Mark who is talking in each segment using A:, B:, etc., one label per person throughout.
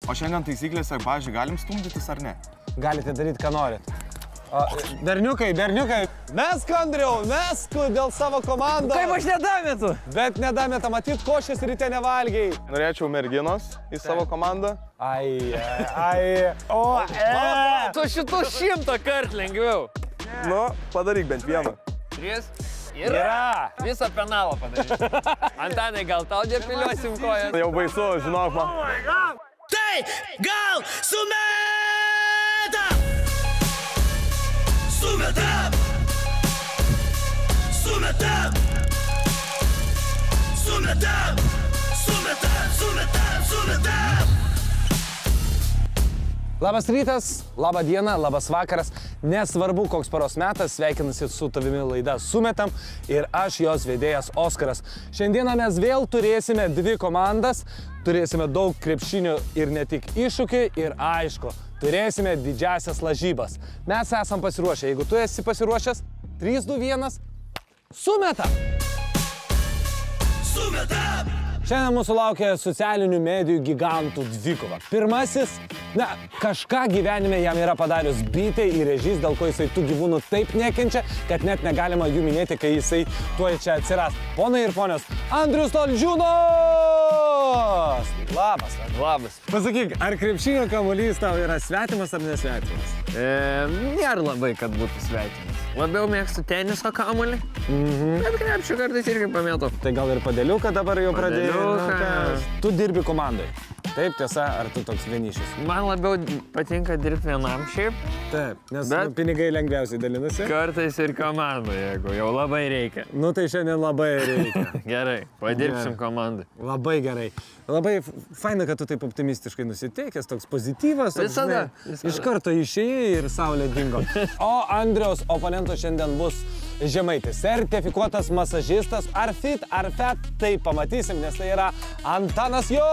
A: O šiandien taisyklėse, pavyzdžiui, galim stumdytis ar ne?
B: Galite daryti, ką norit. Berniukai, mesk, Andriau, mesk dėl savo komandos.
C: Kaip aš nedametu?
B: Bet nedametą, matyt, košės ryte nevalgiai.
A: Norėčiau merginos į savo komandą.
B: Ai.
C: Tu šitų 100 kart lengviau.
A: Nu, padaryk bent vieną.
C: 3. Yra. Visą penalą padaryk. Antanai, gal tau depiliuosim koją?
A: Tai jau baisu, žinok man.
D: Tai gal sumetam! Sumetam! Sumetam! Sumetam! Sumetam! Sumetam! Sumetam!
B: Labas rytas, laba diena, labas vakaras. Nesvarbu, koks paros metas, sveikinasi su tavimi laida Sumetam ir aš jos vedėjas Oskaras. Šiandieną mes vėl turėsime 2 komandas, turėsime daug krepšinių ir ne tik iššūkių ir aišku, turėsime didžiasias lažybas. Mes esam pasiruošę, jeigu tu esi pasiruošęs, 3, 2, 1, sumetam!
D: Sumetam!
B: Šiandien mūsų laukia socialinių medijų gigantų dvikova. Pirmasis, kažką gyvenime jam yra padarius bitė ir ežys, dėl ko jisai tų gyvūnų taip nekenčia, kad net negalima jų minėti, kai jisai tuoj čia atsiras. Ponai ir ponios, Andrius Toldžiūnas! Labas.
C: Labas.
B: Pasakyk, ar krepšinio kamuolys tau yra svetimas ar nesvetimas?
C: Nėra labai, kad būtų svetimas. Labiau mėgstu teniso kamuolį, bet krepšio kartais irgi pamėtau.
B: Tai gal ir padėliuką dabar jau pradėjai? Tu dirbi komandai. Taip, tiesa, ar tu toks vienišis?
C: Man labiau patinka dirbti vienam šiaip.
B: Taip, nes pinigai lengviausiai dalinasi.
C: Kartais ir komandoje, jeigu jau labai reikia.
B: Nu tai šiandien labai reikia.
C: Gerai, padirbsim komandai.
B: Labai gerai. Labai faina, kad tu taip optimistiškai nusiteikęs, toks pozityvas.
C: Visada.
B: Iš karto išėjai ir saulė dingo. O Andriaus oponentas šiandien bus žemaitis. Sertifikuotas masažistas, ar fit, ar fet, tai pamatysim, nes tai yra Antanas Jo!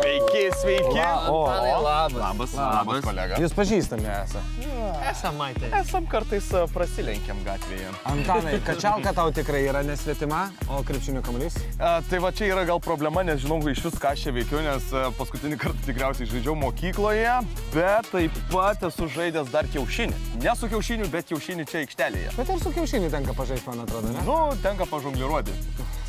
A: Sveiki.
C: Antanai,
A: Labas, kolega.
B: Jūs pažįstami esate?
C: Esam matę.
A: Esam kartais prasilenkiam gatvėje.
B: Antanai, kačialka tau tikrai yra nesvetima, o krepšinio kamuolys?
A: Tai va čia yra gal problema, nes žinau iš vis ką aš čia veikiu, nes paskutinį kartą tikriausiai žaidžiau mokykloje, bet taip pat esu žaidęs dar kiaušinį. Ne su kiaušiniu, bet kiaušinį čia aikštelėje.
B: Bet ir su kiaušiniu tenka pažaisti, man atrodo, ne?
A: Nu, tenka pažongliruoti.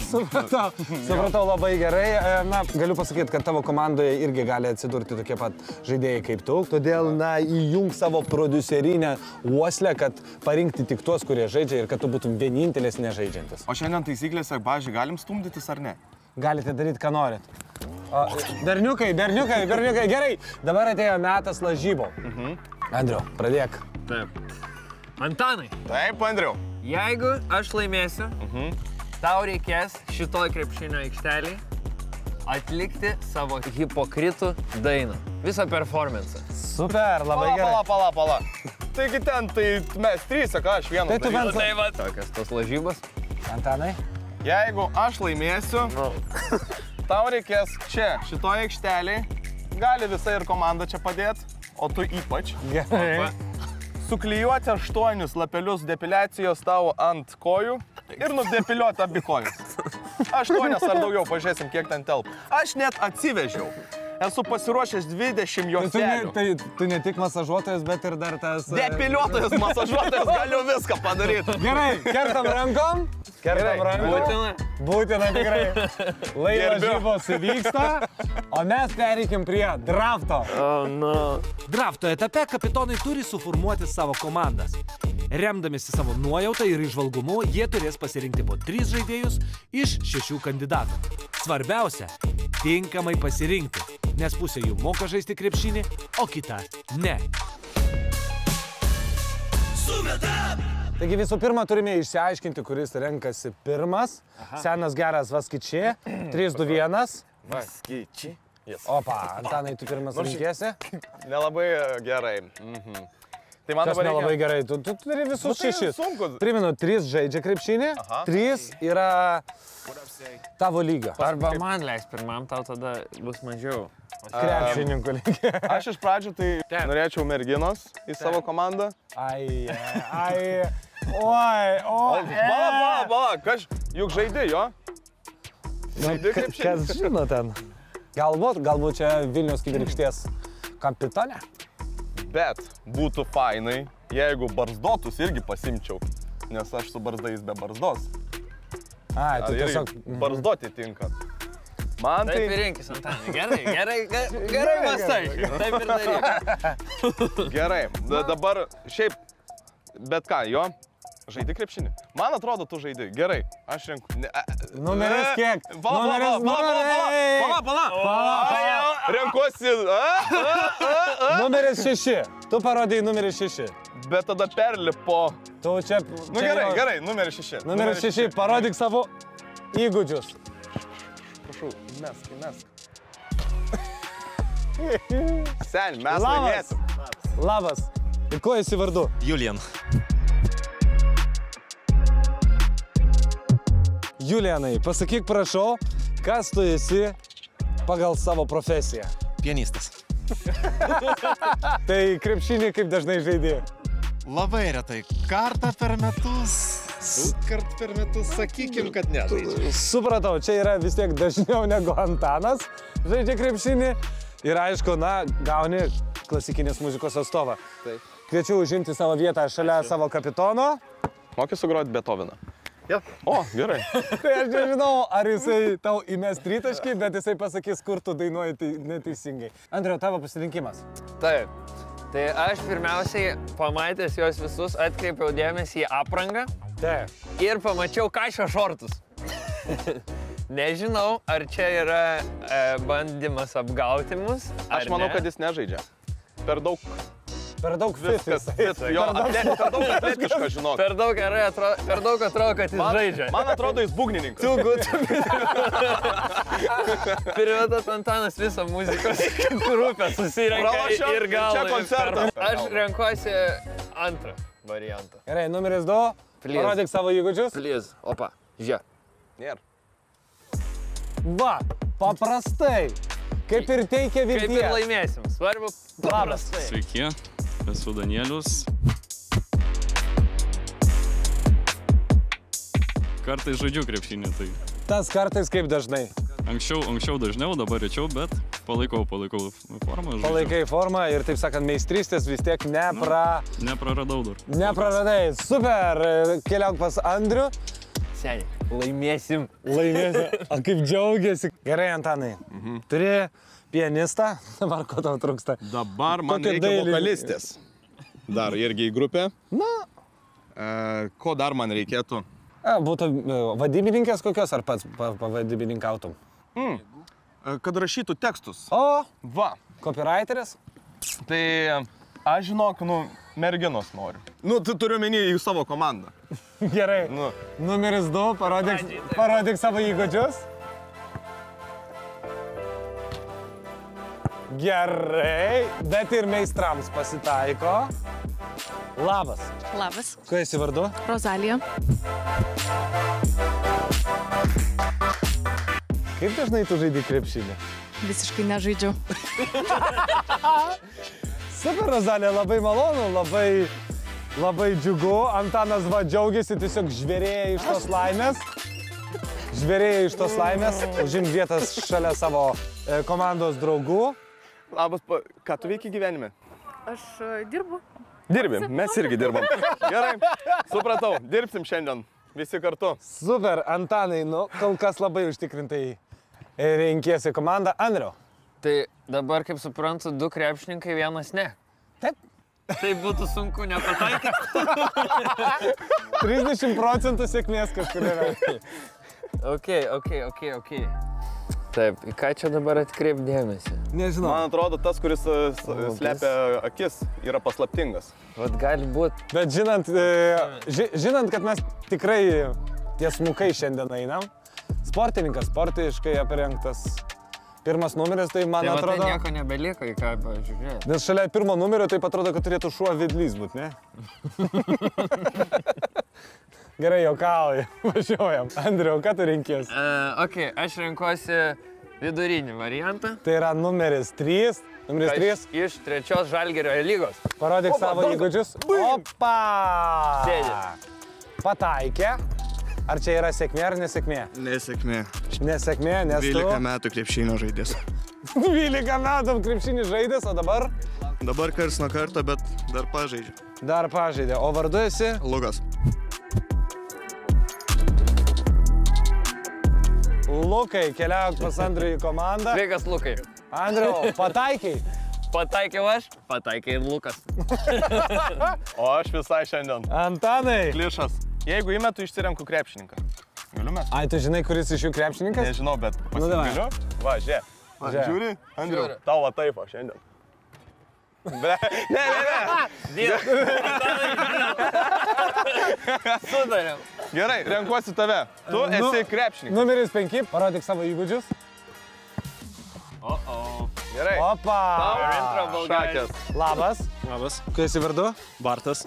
B: Supratau labai gerai. Na, galiu pasakyti, kad tavo komandoje irgi gali atsidurti tokie pat žaidėjai kaip tu. Todėl, įjung savo prodiuserinę uoslę, kad parinkti tik tuos, kurie žaidžia ir kad tu būtum vienintelis nežaidžiantis.
A: O šiandien taisyklėse, pavyzdžiui, galim stumdytis ar ne?
B: Galite daryti, ką norit. Berniukai, gerai. Dabar atėjo metas lažybom. Andriau, pradėk.
C: Taip. Antanai.
A: Taip, Andriau.
C: Jeigu aš laimėsiu, tau reikės šitoj krepšinio aikštelėj atlikti savo hipokritų dainą. Visą performansą.
B: Super, labai gerai.
A: Pala. Taigi ten, tai mes 3, ką aš vieną darysiu.
C: Tai va, tokias tos lažybos.
B: Antanai?
A: Jeigu aš laimėsiu, tau reikės čia, šitoje aikštelėje, gali visa ir komanda čia padėti, o tu ypač.
B: Gerai.
A: Suklijuoti 8 lapelius depiliacijos tavo ant kojų ir nudepiliuoti abi kojas. 8 ar daugiau, pažiūrėsim, kiek ten telpa. Aš net atsivežiau. Esu pasiruošęs 20 juostelių.
B: Tai tu ne tik masažuotojas, bet ir dar tas...
A: Depiliuotojas, masažuotojas, galiu viską padaryti.
B: Gerai, kertam rankom. Būtina tikrai. Lažybos vyksta, o mes pereikim prie drafto.
E: Drafto etape kapitonai turi suformuoti savo komandas. Remdamėsi savo nuojautą ir įžvalgumu, jie turės pasirinkti po 3 žaidėjus iš 6 kandidatų. Svarbiausia – tinkamai pasirinkti, nes pusė jų moka žaisti krepšinį, o kita ne.
D: Sumetam!
B: Taigi visų pirma turime išsiaiškinti, kuris renkasi pirmas. Senas geras Vaskyčiai. 3, 2, 1.
A: Vaskyčiai.
B: Opa, Antanai, tu pirmas rinkėsi?
A: Nelabai gerai. Tai man
B: Kas
A: dabar
B: nelabai
A: reikia...
B: gerai, tu turi visus
A: tai
B: 6.
A: sunku.
B: Primenu, 3 žaidžia krepšinį, 3 yra tavo lygio.
C: Arba man leis pirmam, tau tada bus mažiau.
B: Krepšininkų lygio.
A: Aš iš pradžių tai norėčiau merginos į savo komandą.
B: Ai. Oi.
A: Bala, juk žaidė jo. Žaidė krepšinį.
B: Kas žino ten? Galbūt čia Vilniaus kibirkšties kapitonė.
A: Bet būtų fainai, jeigu barzdotus irgi pasimčiau, nes aš su barzdais be barzdos.
B: Ai, tu
A: Ir
B: tiesiog...
A: barzdoti tinka. Man
C: Taip ir
A: tai...
C: rinkis, Antanai. Gerai mąstai. Taip ir daryk.
A: Gerai, dabar šiaip, bet ką, jo, žaidi krepšinį. Man atrodo, tu žaidi. Gerai, aš renku...
B: Numeris kiek?
A: Pala. Renkuosi...
B: Numeris 6. Tu parodėjai numeris 6.
A: Bet tada perlipo...
B: Tu čia...
A: Nu gerai, numeris 6.
B: Numeris 6. Parodyk savo įgūdžius.
A: Prašau, mesk. Sen, mes laimėsim.
B: Labas. Ir kuo esi vardu?
F: Julian.
B: Julianai, pasakyk prašau, kas tu esi pagal savo profesiją.
F: Pianistas.
B: Tai krepšinį kaip dažnai žaidži?
F: Labai retai. Kartą per metus. Kart per metus sakykim, kad ne.
B: Supratau, čia yra vis tiek dažniau negu Antanas žaidžia krepšinį. Ir aišku, gauni klasikinės muzikos atstovą.
A: Taip.
B: Kviečiu užimti savo vietą šalia savo kapitono.
A: Moki sugroti Beethoveną.
F: Jo.
A: O, gerai.
B: Tai aš nežinau, ar jisai tau įmes tritaškį, bet jisai pasakys, kur tu dainuoji neteisingai. Andriau, tavo pasirinkimas.
C: Taip. Tai aš pirmiausiai pamatęs juos visus atkreipiau dėmesį į aprangą.
B: Taip.
C: Ir pamačiau kaišio šortus. Nežinau, ar čia yra bandymas apgauti mus.
A: Aš manau, kad jis nežaidžia. Per daug
B: Viskas.
A: Jo, per daug atletiška, žinok.
C: Per daug atrodo, kad jis žaidžia.
A: Man atrodo, jis būgnininkas.
C: Too good. Pirmetas Antanas visą muzikos grupę susirenka ir
A: čia koncertas.
C: Aš renkuosi antrą variantą.
B: Gerai, numeris 2.
C: Please.
B: Parodyk savo įgūdžius.
C: Please, opa, žiūrėk.
A: Nėra.
B: Va, paprastai. Kaip ir teikia
C: Kaip ir
B: vilties.
C: laimėsim. Svarbu paprastai.
G: Sveiki, esu Danielius. Kartais žaidžiu krepšinį, tai
B: Tas kartais kaip dažnai.
G: anksčiau dažniau, dabar rečiau, bet palaikau formą. žaidžiu.
B: Palaikai formą ir, taip sakant, meistrystės vis tiek
G: Nepraradau dar.
B: nepraradai. Super, keliauk pas Andrių.
C: Seniai, laimėsim.
B: Laimėsi. O kaip džiaugiasi. Gerai, Antanai. Turi pianistą. Dabar ko tau trūksta?
A: Dabar man
B: Kokia
A: reikia
B: dailininkė?
A: vokalistės. Dar irgi į grupę. Ko dar man reikėtų?
B: Būtų vadybininkės kokios, ar pats pavadybininkautum?
A: Kad rašytų tekstus.
B: O,
A: Va.
B: copywriteris?
A: Tai aš žinok, merginos noriu. Tu turiu menį į savo komandą.
B: Gerai. Numeris 2, parodyk savo įgūdžius. Gerai, bet ir meistrams pasitaiko. Labas.
H: Labas,
B: Kuo esi vardu?
H: Rozalija.
B: Kaip dažnai tu žaidi krepšinį?
H: Visiškai nežaidžiu.
B: Super, Rozalija, labai malonu, labai džiugu. Antanas va džiaugiasi, tiesiog žvėrėja iš tos laimės. Užim vietas šalia savo komandos draugų.
A: Labas, ką tu veiki gyvenime?
H: Aš dirbu.
A: Dirbi, mes irgi dirbam. Gerai, supratau, dirbsim šiandien visi kartu.
B: Super, Antanai, kol kas labai užtikrintai renkiesi komandą. Andriau.
C: Tai dabar, kaip suprantu, 2 krepšininkai, 1 ne.
B: Taip.
C: Tai būtų sunku nepataikyti.
B: 30% sėkmės kažkur yra.
C: Ok. Taip, į ką čia dabar atkreip dėmesį?
B: Nežinau.
A: Man atrodo, tas, kuris slepia akis, yra paslaptingas.
C: Vat gali būt.
B: Bet žinant, kad mes tikrai tiesmukai šiandien einam, sportiškai aprengtas pirmas numeris, tai man atrodo...
C: Tai nieko nebelieka, į ką pažiūrėti.
B: Nes šalia pirmo numerio taip atrodo, kad turėtų šuo vedlys būt, ne? Gerai, juokauju. Važiuojam. Andriau, ką tu renkies?
C: Ok, aš renkuosi vidurinį variantą.
B: Tai yra numeris 3. Numeris 3.
C: Iš 3 Žalgirio lygos.
B: Parodyk savo įgūdžius. Opa!
C: Sėdi.
B: Pataikė. Ar čia yra sėkmė ar nesėkmė?
F: Nesėkmė.
B: Nesėkmė, nes tu...
F: 12 metų krepšinio žaidės.
B: 12 metų krepšinį žaidęs, o dabar?
A: Dabar kars nuo karto, bet dar pažaidžiu.
B: Dar pažaidė. O vardu esi?
A: Lukas.
B: Lukai, keliauk pas Andrių į komandą.
C: Sveikas, Lukai.
B: Andriau, pataikiai.
C: Pataikiau aš, pataikė ir Lukas.
A: O aš visai šiandien.
B: Antanai.
A: Klišas. Jeigu įmetu, išsirenku krepšininką. Galiu mes?
B: Ai, tu žinai, kuris iš jų krepšininkas?
A: Nežinau, bet
B: davai.
A: pasigaliu. Va, žiūrėk.
B: Žiūrėk.
A: Žiūri? Andriu,
C: Žiūriu.
A: tau va taip, o šiandien. Ne.
C: Sudarėm.
A: Gerai, renkuosi tave. Tu esi krepšininkas.
B: Numeris 5, parodyk savo įgūdžius.
A: Gerai.
B: Opa!
A: Šakės.
B: Labas.
G: Labas.
B: Kai esi vardu?
G: Bartas.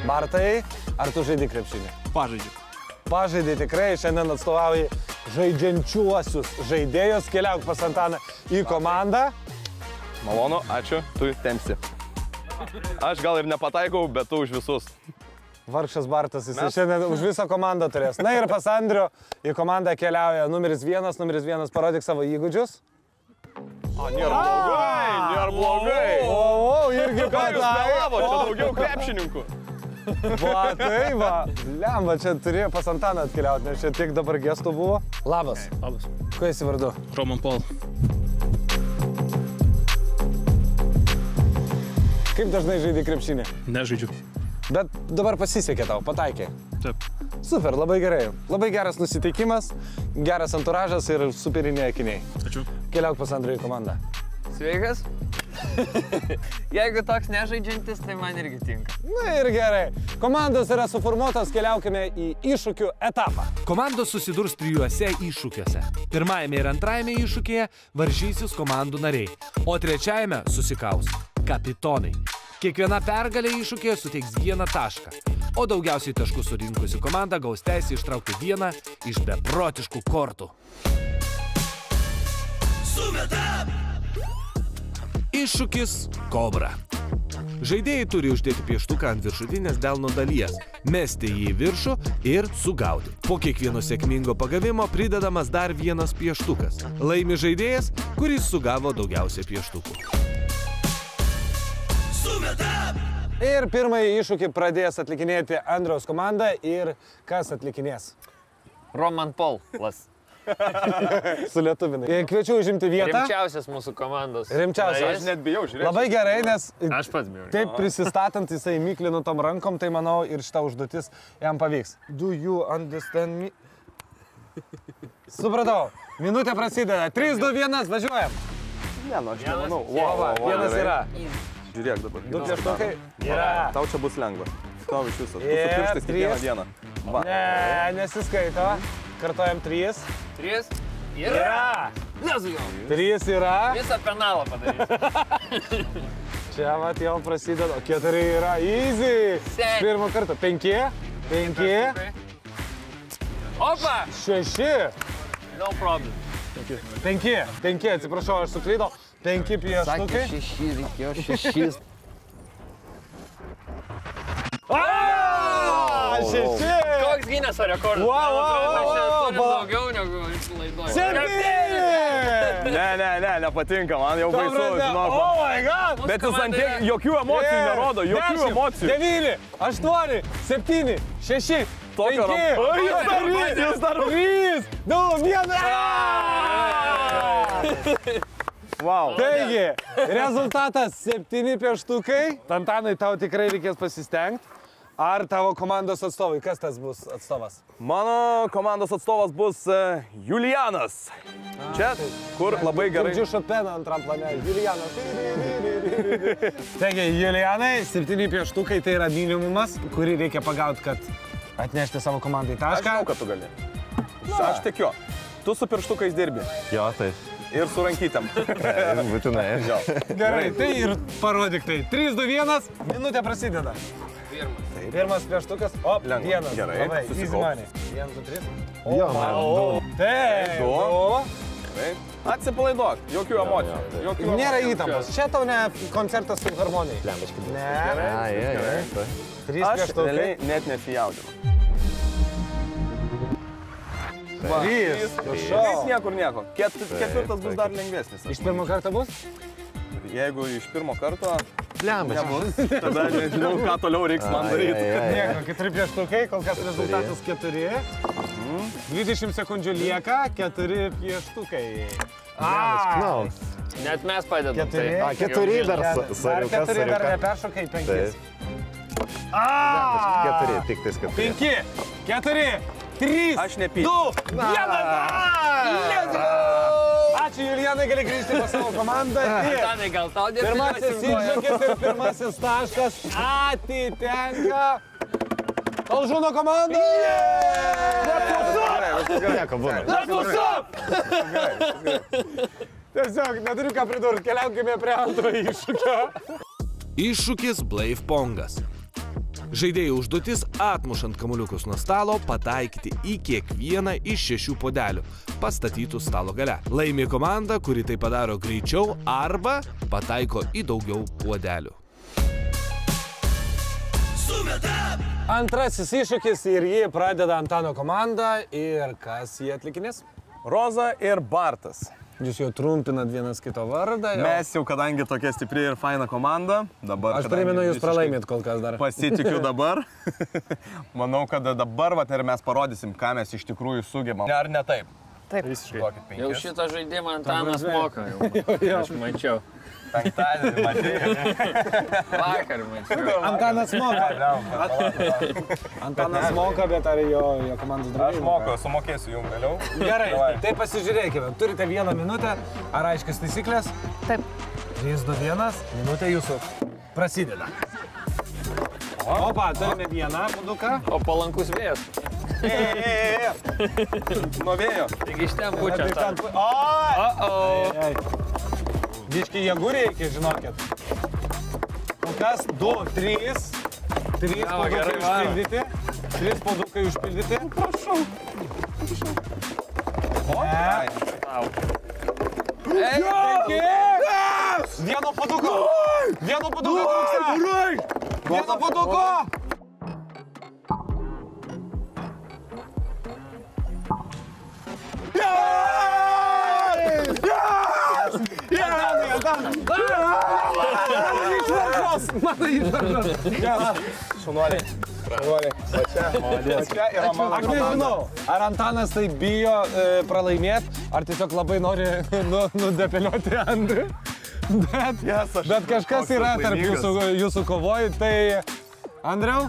B: Bartai, ar tu žaidži krepšinį?
G: Pažaidžiu.
B: Pažaidai tikrai, šiandien atstovauji žaidžiančiuosius žaidėjus. Keliauk pas Antaną į komandą.
A: Malonu, ačiū, tu tempsi. Aš gal ir nepataikau, bet tu už visus.
B: Vargšas Bartas, jis šiandien už visą komandą turės. Na ir pas Andrių į komandą keliauja numeris 1, parodyk savo įgūdžius.
A: Nėra blogai.
B: O, irgi
A: Ką jūs melavo, čia daugiau krepšininkų.
B: Va, tai va. Lemba, čia turėjo pas Antaną atkeliauti, nes čia tiek dabar gestų buvo. Labas.
G: Labas.
B: Kuo esi vardu?
G: Roman Paul.
B: Kaip dažnai žaidži krepšinį?
G: Nežaidžiu.
B: Bet dabar pasisekė tau, pataikė.
G: Taip.
B: Super, labai gerai. Labai geras nusiteikimas, geras anturažas ir superiniai akiniai.
G: Ačiū.
B: Keliauk pas Andrių į komandą.
C: Sveikas. Jeigu toks nežaidžiantis, tai man irgi tinka.
B: Na ir gerai. Komandos yra suformuotos, keliaukime į iššūkių etapą.
E: Komandos susidurs 3 iššūkiuose. Pirmajame ir antrajame iššūkyje varžysis komandų nariai, o trečiajame susikaus kapitonai. Kiekviena pergalė iššūkyje suteiks 1 tašką, o daugiausiai taškų surinkusi komanda gaus teisę ištraukti vieną iš beprotiškų kortų.
D: Sumetam!
E: Iššūkis Kobra. Žaidėjai turi uždėti pieštuką ant viršutinės delno dalies, mesti jį į viršų ir sugauti. Po kiekvieno sėkmingo pagavimo pridedamas dar vienas pieštukas. Laimi žaidėjas, kuris sugavo daugiausiai pieštukų.
D: Sumetam!
B: Ir pirmąjį iššūkį pradės atlikinėti Andriaus komanda ir kas atlikinės?
C: Roman Paulas.
B: Su lietuvinai. Kviečiu užimti vietą.
C: Rimčiausias mūsų komandos.
B: Rimčiausias.
A: Aš net bijau, žiūrėk.
B: Labai gerai, nes
C: Aš pats bijau.
B: taip prisistatant jisai myklinu tom rankom, tai manau ir šitą užduotis jam pavyks. Do you understand me? Supratau. Minutė prasideda. 3, 2, 1, važiuojam.
A: Ne, nu aš nemanau.
B: Vienas yra.
A: Žiūrėk dabar.
B: 2 pieštukai. Yra.
A: Tau čia bus lengva. Tau iš viso. Tu su
B: Ir
A: pirštais kiekvieną
B: 3.
A: dieną. Va.
B: Ne, nesiskaito. Kartojam 3.
C: 3.
B: Yra.
C: Nesugau.
B: 3 yra.
C: Visą penalą padarys.
B: Čia vat jau prasideda. 4 yra. Easy.
C: Set.
B: Pirmą kartą. 5. 5.
C: Opa!
B: 6.
C: No problem.
B: 5, atsiprašau, aš suklydau. 5 pieštukai.
C: 6, reikėjo 6.
B: 6.
C: Koks Gineso rekordas?
B: Wow,
C: Mes čia turim
B: wow.
C: daugiau negu išlaiduoju.
B: 7.
A: Nepatinka, man jau baisu, žinok.
B: Oh my god.
A: Bet jis ant tiek jokių emocijų nerodo, jokių emocijų.
B: 9, 8, 7, 6,
A: Tokio
B: 5,
A: O, jis dar
B: 3, 2, 1.
A: Wow.
B: Taigi, rezultatas 7 pieštukai. Antanai, tau tikrai reikės pasistengti. Ar tavo komandos atstovai? Kas tas bus atstovas?
A: Mano komandos atstovas bus Julianas. Čia, kur labai gerai.
B: Girdžiu Šopeną antram plane. Julianas. Taigi, Julianai, 7 pieštukai tai yra minimumas, kurį reikia pagauti, kad atnešti savo komandai
A: Aš
B: tašką.
A: žinau, kad tu gali. Aš tikiu. Tu su pirštukais dirbi.
F: Jo, tai.
A: Ir su rankytėm.
F: Būtinai.
A: Jo.
B: Gerai, tai ir parodyk tai. 3, 2, 1, minutė prasideda. Pirmas pieštukas, op,
A: Lengva.
B: vienas.
A: Gerai,
B: Labai, easy
A: susikaupk.
B: money. 1, 2, 3.
F: Jo,
B: Taip,
A: Du.
B: du.
A: Gerai. Atsipalaiduok, jokių emocijų. Jokių
B: Nėra
A: emocijų.
B: įtampos. Čia tau ne koncertas su harmonijai. Ne.
A: Gerai.
B: 3
A: Aš
B: pieštukai.
A: realiai net nesijaudinu.
B: Trys.
A: Trys niekur nieko. Ketvirtas bus dar lengvesnis.
B: Iš pirmo karto bus?
A: Jeigu iš pirmo karto
F: Blemba.
A: nebus, tada nežinau, ką toliau reiks man daryti.
B: Nieko, 4 pieštukai, kol kas rezultatas 4. 20 sekundžių lieka, 4 pieštukai.
C: Net mes padedam.
F: 4 dar sariukas.
B: 4 dar neperšokai, 5.
F: 4, tik tais 4.
B: 5, 4, 3,
A: Aš nepysiu.
B: 2, 1. Ačiū Julijanai, gali grįžti pas savo komandą.
C: Tanai, gal tau dėmesio?
B: Pirmasis iššūkis ir pirmasis taškas atitenka Talžūno komandai.
F: Nieko būna.
B: Tiesiog neturiu ką pridurti, keliaukime prie antrojo iššūkio.
E: Iššūkis Blaiv Pongas. Žaidėjų užduotis atmušant kamuoliukus nuo stalo pataikyti į kiekvieną iš 6 puodelių, pastatytų stalo gale. Laimi komanda, kuri tai padaro greičiau arba pataiko į daugiau puodelių.
B: Antrasis iššūkis ir jį pradeda Antano komanda ir kas jį atlikinės?
A: Roza ir Bartas.
B: Jūs jau trumpinat vienas kito vardą.
A: Mes jau, kadangi tokia stipri ir faina komanda, dabar...
B: Aš primenu, jūs pralaimėt kol kas dar.
A: Pasitikiu dabar. Manau, kad dabar ir mes parodysim, ką mes iš tikrųjų sugebam. Ar ne taip?
H: Taip.
A: Visiškai. Duokit 5.
C: Jau šitą žaidimą Antanas moka. Aš mačiau.
A: Penktadienį matėjai.
C: Vakar mačiau.
B: Antanas moka. Antanas moka, bet ar jo komandos draugai?
A: Aš moku, sumokėsiu jums vėliau.
B: Gerai, tai pasižiūrėkime. Turite 1 minutę. Ar aiškias taisyklės?
H: Taip.
B: 3, 2, 1. Minutė jūsų prasideda. Opa, turime 1 puoduką.
C: O palankus vėjas.
A: Nuo vėjo.
C: Taigi iš ten pučia tą.
B: Biški jėgų reikia, žinokit. Kol kas 2, 3. 3 puodukai užpildyti. 3 puodukai užpildyti. Prašau. Vieno puoduko. Vieno puoduko trūksta. Vieno puoduko. Mano išvaržos.
A: Šunuoliai. Čia yra mano
B: Aš nežinau, ar Antanas tai bijo pralaimėti, ar tiesiog labai nori nudepelioti Andrių. Bet kažkas yra tarp jūsų kovojų, tai Andriau,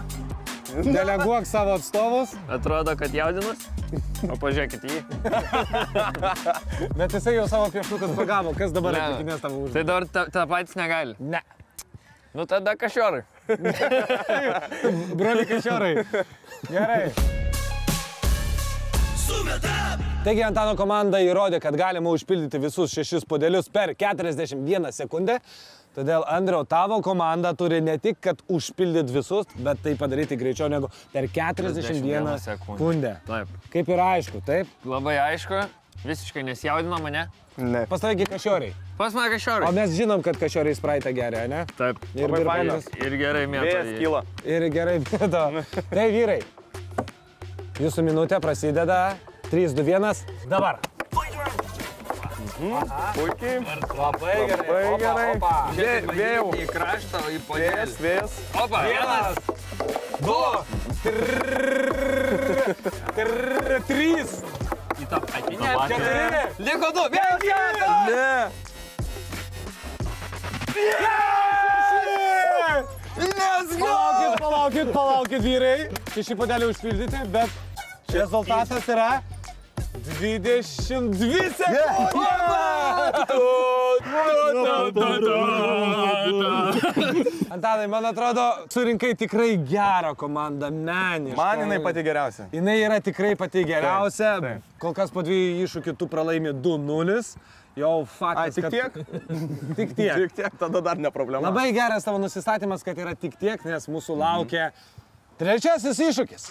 B: deleguok savo atstovus.
C: Atrodo, kad jaudinas. O pažiūrėkit jį.
B: Bet jisai jau savo pieštukus pagavo, kas dabar atlikinės tavo užduotį?
C: Tai dabar tą patys negali.
B: Ne.
C: Nu tada kašiorai.
B: Broli kašiorai. Gerai. Taigi Antano komanda įrodė, kad galima užpildyti visus 6 puodelius per 41 sekundę. Todėl, Andriau, tavo komanda turi ne tik, kad užpildyti visus, bet tai padaryti greičiau negu per 41 sekundę.
C: Taip.
B: Kaip ir aišku, taip?
C: Labai aišku. Visiškai nesijaudino mane.
A: Ne.
B: Pas tavegi kašioriai.
C: Pas mane kašiorai.
B: O mes žinom, kad kašioriai spraitą geria, ne?
C: Taip.
B: Ir
C: gerai mėto.
A: Vėjas kyla.
B: Ir gerai mėto. Tai vyrai, jūsų minutė prasideda. 3, 2, 1, dabar.
A: Puikiai.
B: Labai gerai.
A: Opa. Vėjau.
C: Į kraštą, į podėlį.
A: Vėjas.
C: Opa.
B: 1, 2, 3.
C: Į tą patinę.
B: 4.
C: Liko 2.
A: Ne.
B: Palaukit, vyrai. 6 puodeliai užpildyti, bet rezultatas yra 22 sekundės. Antanai, man atrodo, surinkai tikrai gerą komandą, menišką.
A: Man jinai pati geriausia.
B: Jinai yra tikrai pati geriausia. Kol kas po 2 iššūkių tu pralaimi 2-0. Jau faktas,
A: Tik tiek?
B: Tik tiek.
A: Tik tiek, tada dar ne problema.
B: Labai geras tavo nusistatymas, kad yra tik tiek, nes mūsų laukia trečiasis iššūkis.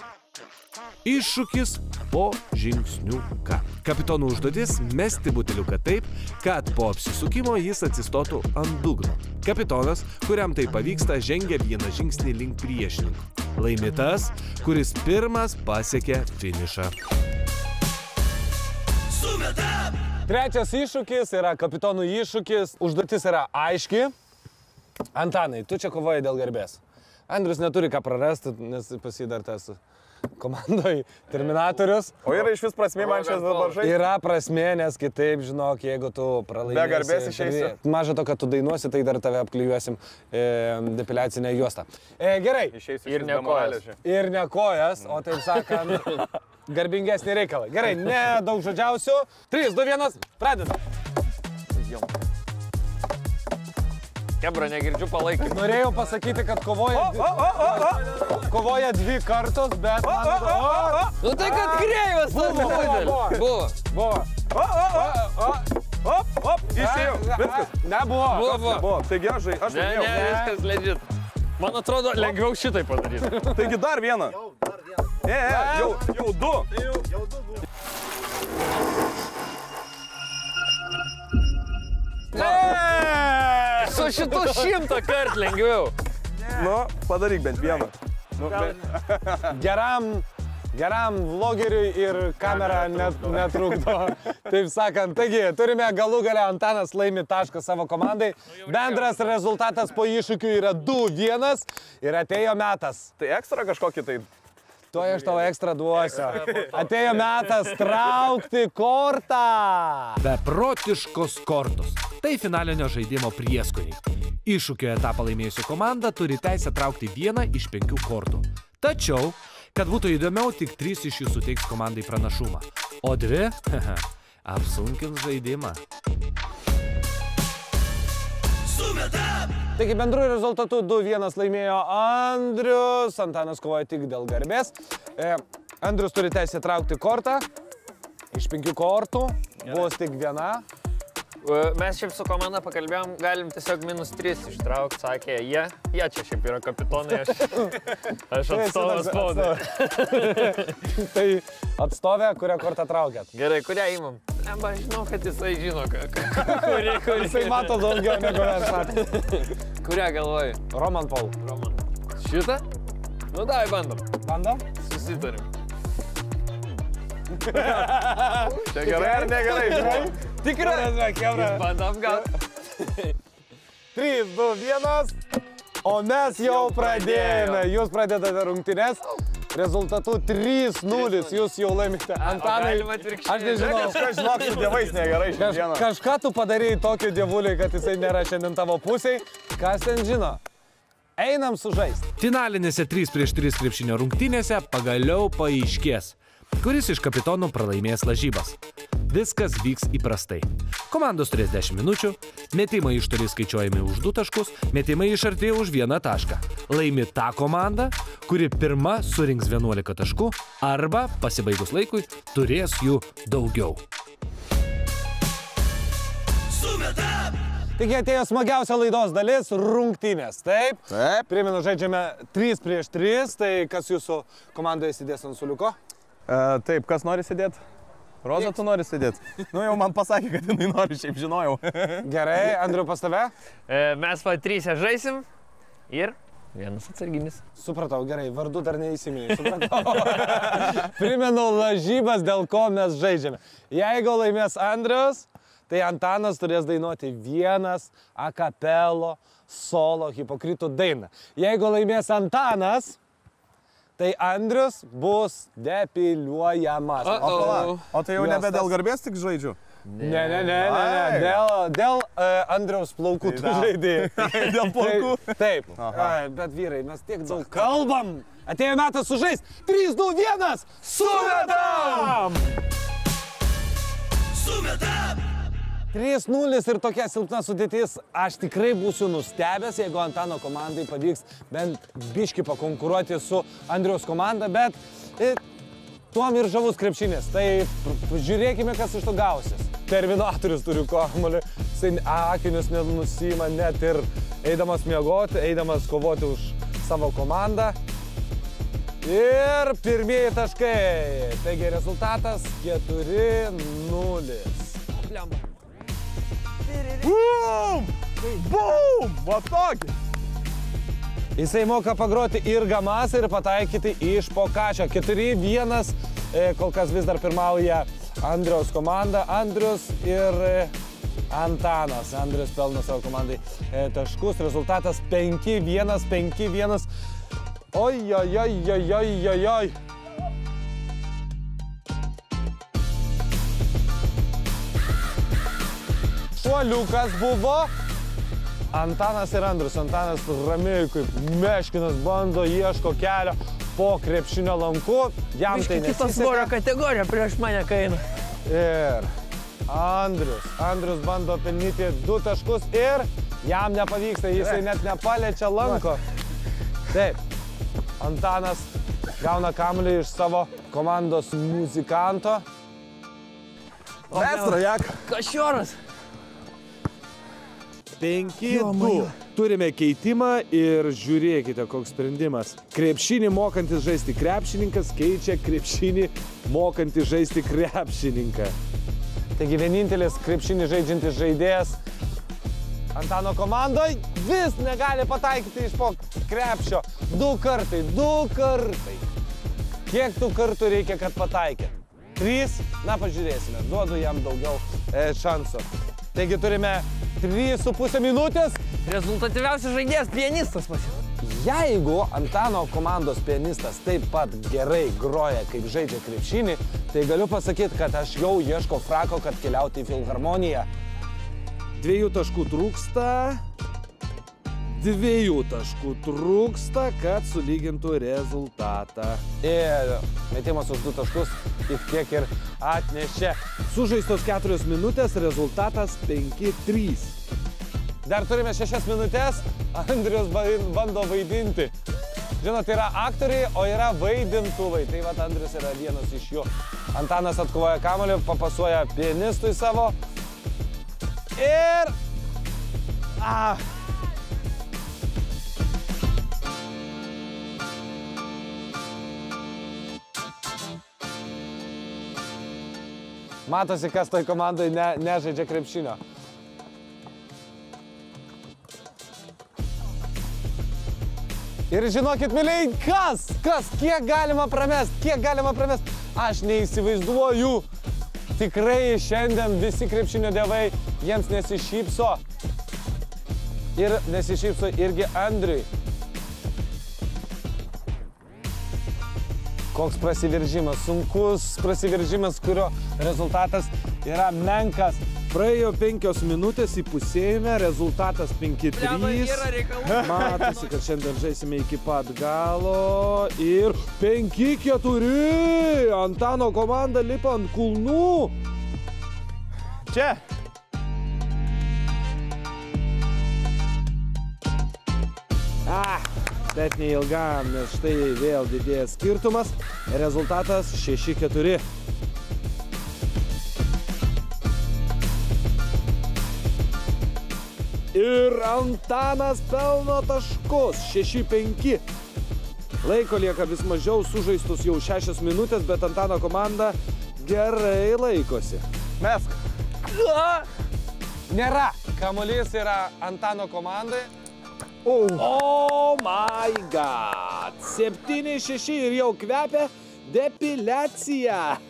E: Iššūkis po žingsniuką. Kapitono užduotis - mesti buteliuką taip, kad po apsisukimo jis atsistotų ant dugno. Kapitonas, kuriam tai pavyksta, žengia vieną žingsnį link priešininkų. Laimi tas, kuris pirmas pasiekia finišą.
B: Trečias iššūkis yra kapitonų iššūkis. Užduotis yra aiški. Antanai, tu čia kovoji dėl garbės. Andrius neturi ką prarasti, nes pasidartas komandoje Terminatorius.
A: O yra iš vis prasmė man čia dabar žaisti?
B: Yra prasmė, nes kitaip, žinok, jeigu tu pralaimėsi...
A: Be garbės išeisi.
B: Maža to, kad tu dainuosi, tai dar tave apklijuosim depiliacinę juostą. Gerai.
A: Išeisi
C: Ir ne kojas.
B: Ir ne kojas, o taip sakant, garbingesnį reikalą. Gerai, ne daug žodžiausių. 3, 2, 1, pradedam.
C: Kebra, negirdžiu palaikyti.
B: Norėjau pasakyti, kad kovoja 2 kartus, bet...
C: Nu tai kad kreivas tas buvo.
A: Išėjau. Viskas.
B: Nebuvo.
A: Buvo. Taigi aš laimėjau.
C: Ne, viskas legit. Man atrodo, lengviau šitai padaryti.
A: Taigi dar vieną. Jau 2.
C: Su šitu 100 kart lengviau.
A: Nu, padaryk bent vieną.
B: Geram vlogeriui ir kamera netrukdo. Taip sakant, taigi, turime galų gale Antanas laimi tašką savo komandai. Bendras rezultatas po iššūkių yra 2-1 ir atėjo metas.
A: Tai ekstra kažkokį tai...
B: Tuoj aš tau ekstra duosiu. Atėjo metas traukti kortą.
E: Beprotiškos kortos. Tai finalinio žaidimo prieskoniai. Iššūkio etapą laimėjusi komanda turi teisę traukti 1 iš 5 kortų. Tačiau, kad būtų įdomiau, tik 3 iš jų suteiks komandai pranašumą. O 2 apsunkins žaidimą.
B: Taigi bendrų rezultatų 2-1 laimėjo Andrius. Antanas kovoja tik dėl garbės. Andrius turi teisę traukti kortą. Iš 5 kortų bus tik 1.
C: Mes šiaip su komanda pakalbėjom, galim tiesiog -3 ištraukti, sakė jie. Jie čia šiaip yra kapitonai, aš atstovas spaudai.
B: Tai atstovė, kurią kortą traukėt?
C: Gerai, kurią įmam? Lemba, žinau, kad jisai žino, kur
B: Jisai mato daugiau negu mes matome.
C: Kurią galvoji?
B: Roman Paul.
C: Šitą? Nu davai, bandom.
B: Bandom?
C: Susitarim.
A: Čia gerai ar negerai, žinai?
B: Tikrai.
C: Bandom gal.
B: 3, 2, 1. O mes jau pradėjome. Jūs pradedate rungtynes. Rezultatų 3-0. Jūs jau laimite. Antanai, aš nežinau.
A: Kažką žinok, su dievais negerai šiandieną.
B: Kažką tu padarėjai tokio dievuliai, kad jisai nėra šiandien tavo pusėj. Kas ten žino? Einam sužaisti.
E: Finalinėse 3-3 krepšinio rungtynėse pagaliau paaiškės, kuris iš kapitonų pralaimės lažybas. Viskas vyks įprastai. Komandos turės 10 minučių, metimai iš toli skaičiuojami už 2 taškus, metimai iš arti už 1 tašką. Laimi ta komanda, kuri pirma surinks 11 taškų arba, pasibaigus laikui, turės jų daugiau.
B: Taigi atėjo smagiausia laidos dalis - rungtynės. Taip?
A: Taip.
B: Primenu, žaidžiame 3-3, tai kas jūsų komandoje sėdės ant suliuko?
A: Taip, kas nori sėdėti? Roza, tu nori sėdėti? Nu jau man pasakė, kad jinai nori, šiaip žinojau.
B: Gerai, Andriu, pas tave?
C: Mes va 3 žaisim ir 1 atsarginis.
B: Supratau, gerai, vardu dar neįsiminėjau. Supratau. Primenu lažybas, dėl ko mes žaidžiame. Jeigu laimės Andrius, tai Antanas turės dainuoti 1 a capello solo hipokritų dainą. Jeigu laimės Antanas, tai Andrius bus depiliuojamas.
A: O tai jau nebe dėl garbės tik žaidžiu?
B: Ne. Dėl Andriaus plaukų tu žaidėjai.
A: Dėl plaukų?
B: Taip. Bet vyrai, mes tiek daug kalbam. Atėjo metas sužaist. 3, 2, 1. Sumetam! 3-0 ir tokia silpna sudėtis. Aš tikrai būsiu nustebęs, jeigu Antano komandai pavyks bent biškį pakonkuruoti su Andriaus komanda, bet tuom ir žavus krepšinis. Tai žiūrėkime, kas iš to gausis. Terminatorius turi kamuolį, jisai akinius nenusima net ir eidamas miegoti, eidamas kovoti už savo komandą. Ir pirmieji taškai. Taigi rezultatas 4-0.
A: Bum! Bum! Va tokį!
B: Jisai moka pagroti ir gamas, ir pataikyti iš po kačio. 4-1, kol kas vis dar pirmauja Andriaus komanda. Andrius ir Antanas. Andrius pelno savo komandai taškus. Rezultatas 5-1, 5-1. Oi, oi, oi, oi, oi, oi, oi. Šuoliukas buvo Antanas ir Andrius. Antanas ramiai kaip meškinas bando, ieško kelio po krepšinio lanku. Jam tai nesiseka.
C: Kitos svorio kategorija prieš mane kaina.
B: Ir Andrius bando pelnyti 2 taškus ir jam nepavyksta, jisai net nepaliečia lanko. Taip, Antanas gauna kamuolį iš savo komandos muzikanto. Vestra, jak?
C: Kašioras.
B: 5-2. Turime keitimą ir žiūrėkite, koks sprendimas. Krepšinį mokantis žaisti krepšininkas keičia krepšinį mokantis žaisti krepšininką. Taigi vienintelis krepšinį žaidžiantis žaidėjas Antano komandoje vis negali pataikyti iš po krepšio. 2 kartai. Kiek tų kartų reikia, kad pataikė? 3? Na, pažiūrėsime. Duodu jam daugiau šansų. Taigi turime 3,5 minutės.
C: Rezultatyviausias žaidėjas pianistas pasiūlė.
B: Jeigu Antano komandos pianistas taip pat gerai groja, kaip žaidžia krepšinį, tai galiu pasakyti, kad aš jau ieško frako, kad keliauti į filharmoniją. 2 taškų trūksta. 2 taškų trūksta, kad sulygintų rezultatą. Ir metimas už 2 taškus tiek ir atnešė. Sužaistos 4 minutės, rezultatas 5-3. Dar turime 6 minutės, Andrius bando vaidinti. Žinot, tai yra aktoriai, o yra vaidintuvai. Tai vat Andrius yra vienas iš jų. Antanas atkovoja kamuolį, papasuoja pianistui savo. Ir... Matosi, kas toj komandai nežaidžia krepšinio. Ir žinokit, myliai, kiek galima pramest? Aš neįsivaizduoju. Tikrai šiandien visi krepšinio dievai jiems nesišypso. Ir nesišypso irgi Andriui. Koks prasiveržimas, sunkus prasiveržimas, kurio rezultatas yra menkas. Praėjo 5 minutės, įpusėjome, rezultatas 5-3. Matosi, kad šiandien žaisime iki pat galo. Ir 5-4. Antano komanda lipa ant kulnų. Čia. Bet neilgam, nes štai vėl didėja skirtumas. Rezultatas 6-4. Ir Antanas pelno taškus. 6-5. Laiko lieka vis mažiau, sužaistus jau 6 minutės, bet Antano komanda gerai laikosi. Mesk. Nėra. Kamuolys yra Antano komandai. Oh my god. 7-6 ir jau kvepia depiliacija.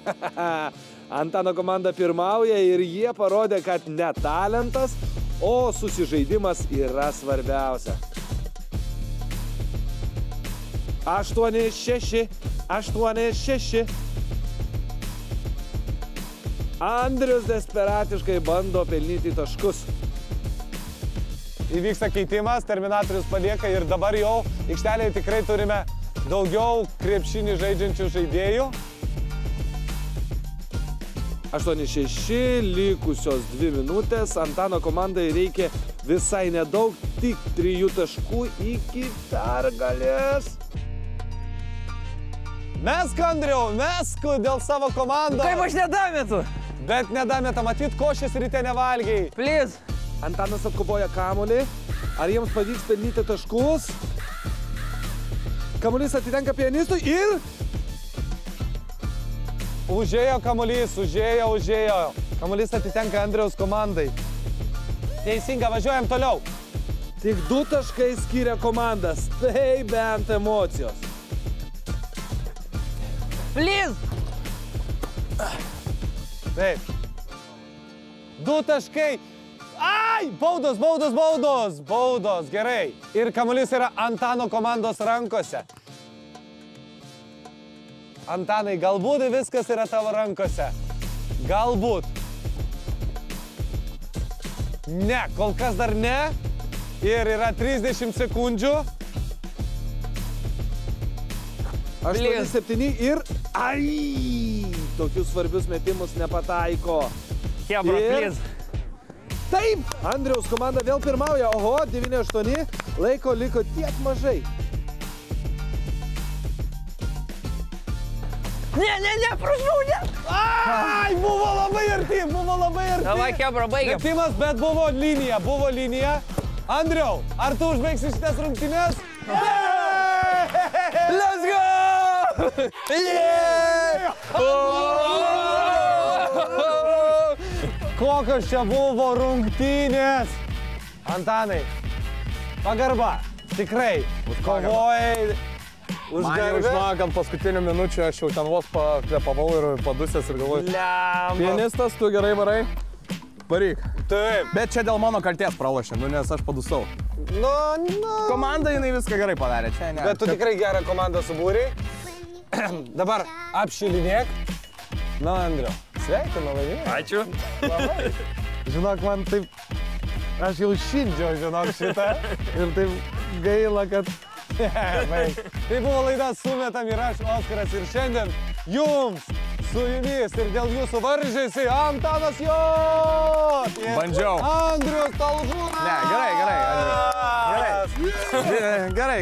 B: Antano komanda pirmauja ir jie parodė, kad ne talentas, o susižaidimas yra svarbiausia. 8-6. Andrius desperatiškai bando pelnyti taškus. Įvyksta keitimas, Terminatorius palieka ir dabar jau aikštelėje tikrai turime daugiau krepšinį žaidžiančių žaidėjų. 8-6, likusios 2 minutės. Antano komandai reikia visai nedaug, tik 3 taškų iki pergalės. Mesk, Andriau, mesk dėl savo komandos.
C: Kaip aš nedametu?
B: Bet nedameta, matyt, košės ryte nevalgiai.
C: Please.
B: Antanas atkovoja kamuolį. Ar jiems pavyks pelnyti taškus? Kamuolys atitenka pianistui ir... Užėjo kamuolys, užėjo. Kamuolys atitenka Andriaus komandai. Teisinga, važiuojam toliau. Tik 2 taškai skiria komandas. Tai bent emocijos.
C: Please.
B: Taip. 2 taškai. Ai, baudos, baudos, baudos. Baudos, gerai. Ir kamuolys yra Antano komandos rankose. Antanai, galbūt viskas yra tavo rankose. Galbūt. Ne, kol kas dar ne. Ir yra 30 sekundžių. 8-7 ir... Ai! Tokius svarbius metimus nepataiko.
C: Hebra, please.
B: Taip! Andriaus komanda vėl pirmauja. Oho, 9-8. Laiko liko tiek mažai.
C: Ne, prašau, ne.
B: Ai, buvo labai arti, buvo labai arti.
C: Davai, Hebra, baigiam.
B: Metimas, bet buvo linija. Andriau, ar tu užbaigsi šitas rungtynes? Let's go! Yeah! Kokios čia buvo rungtynės? Antanai, pagarba, tikrai, kovojai už garbę.
A: Žinok, ant paskutinių minučių aš jau ten vos pakvėpavau ir padusęs ir galvoju. Pianistas, tu gerai varai? Varyk.
B: Taip.
A: Bet čia dėl mano kalties pralošė, nes aš padusau. Komanda jinai viską gerai padarė, čia ne.
B: Bet tu tikrai gerą komandą subūrei. Dabar apšilinėk. Na, Andriau, sveikinu, laimėjai.
C: Ačiū.
B: Labai. Žinok, man taip... Aš jau šildžiau, žinok, šitą. Ir taip gaila, kad... Tai buvo laida Sumetam ir aš, Oskaras. Ir šiandien jums, su jumis ir dėl jūsų varžėsi Antanas Jot.
A: Bandžiau.
B: Andrius Talžūnas.
A: Ne, gerai.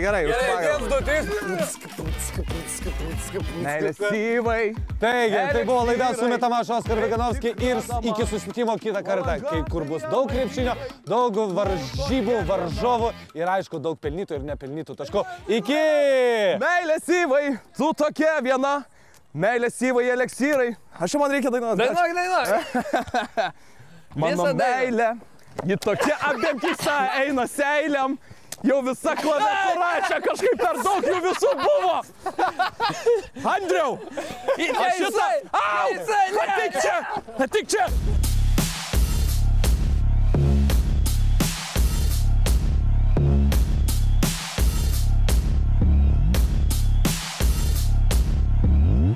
A: Gerai.
B: 1, 2, 3.
A: Meilės syvai.
B: Taigi, tai buvo laida Sumetam aš, Oskar Veganovski. Ir iki susitikimo kitą kartą, kur bus daug krepšinio, daug varžybų, varžovų ir aišku, daug pelnytų ir nepelnytų taškų. Iki!
A: Meilės syvai, tu tokia viena. Meilės syvai, eleksyrai. Aš jau man reikia dainuoti.
C: Dainuok.
A: Mano meilė, ji tokia abiem kisa eina seiliam. Jau visa klaviatūra, čia kažkaip per daug jų visų buvo. Andriau! Aš šitą... Au! Atik čia!